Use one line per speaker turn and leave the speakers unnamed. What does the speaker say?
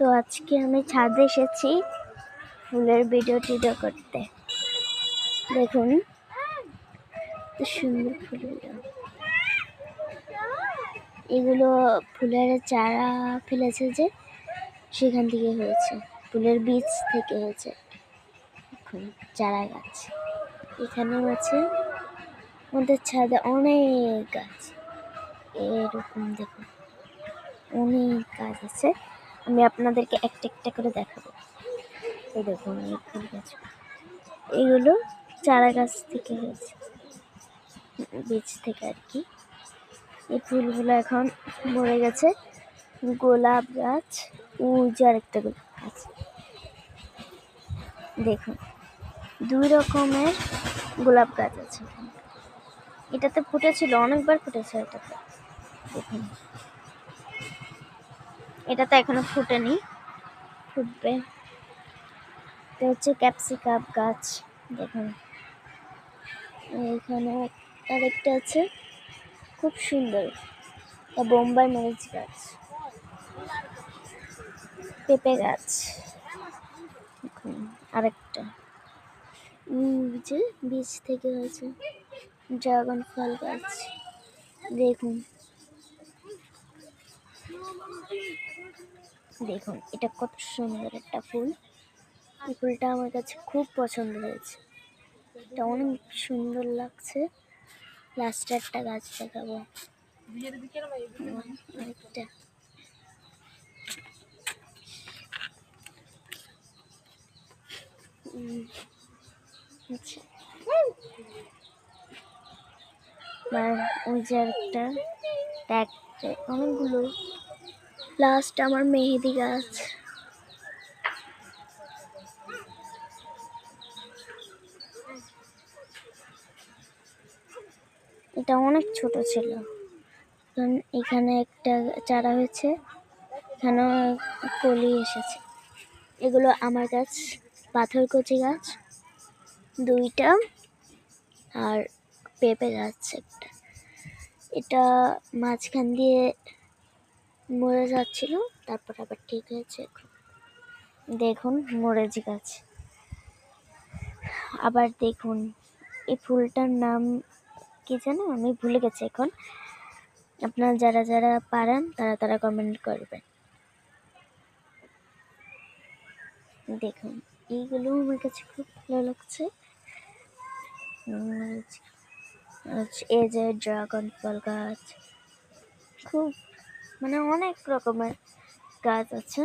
তো আজকে আমি ছাদে এসেছি ফুলের ভিডিও করতে। দেখুন কি সুন্দর ফুলগুলো। এগুলো ফুলের চারা ফেলেছে যে সেখান থেকে হয়েছে, ফুলের বীজ থেকে হয়েছে। দেখুন চারা গাছ এখানেও আছে, আমাদের ছাদে অনেক গাছ এরকম। দেখুন অনেক গাছ আছে, আমি আপনাদেরকে একটা একটা করে দেখাবো। এই দেখুন এই ফুল গাছ, এগুলো চারা গাছ থেকে হয়েছে, বীজ থেকে আর কি। এই ফুলগুলো এখন মরে গেছে। গোলাপ গাছ, উজার একটা গোলাপ গাছ, দেখুন 2 রকমের গোলাপ গাছ আছে। এটাতে ফুটেছিল, অনেকবার ফুটেছে এটাতে। দেখুন এটাতে এখনো ফুটেনি, ফুটবে। এটা হচ্ছে ক্যাপসিকাম গাছ। দেখুন এখানে আরেকটা আছে, খুব সুন্দর, বোম্বাই মরিচ গাছ, পেঁপে গাছ। দেখুন আরেকটা যে বীজ থেকে হয়েছে, ড্রাগন ফল গাছ। দেখুন দেখুন এটা কত সুন্দর একটা ফুল। এই ফুলটা আমার কাছে খুব পছন্দ হয়েছে, এটা অনেক সুন্দর লাগছে। লাস্টে একটা গাছ দেখাবো, আরেকটা। আচ্ছা ওই যে একটা ট্যাগ, অনেকগুলো। লাস্ট আমার মেহেদি গাছ। এটা অনেক ছোট ছিল, কারণ এখানে একটা চারা হয়েছে, এখানে কলি এসেছে। এগুলো আমার গাছ, পাথরকুচি গাছ 2টা, আর পেঁপে গাছ একটা। এটা মাঝখান দিয়ে মরে যাচ্ছিল, তারপর আবার ঠিক হয়েছে। দেখুন মরিচ গাছ। আবার দেখুন এই ফুলটার নাম কি জানো, আমি ভুলে গেছি এখন। আপনারা যারা যারা পারেন তারা কমেন্ট করবেন। দেখুন এইগুলো আমার কাছে খুব ভালো লাগছে। এই যে ড্রাগন ফল গাছ, খুব অনেক রকমের গাছ আছে।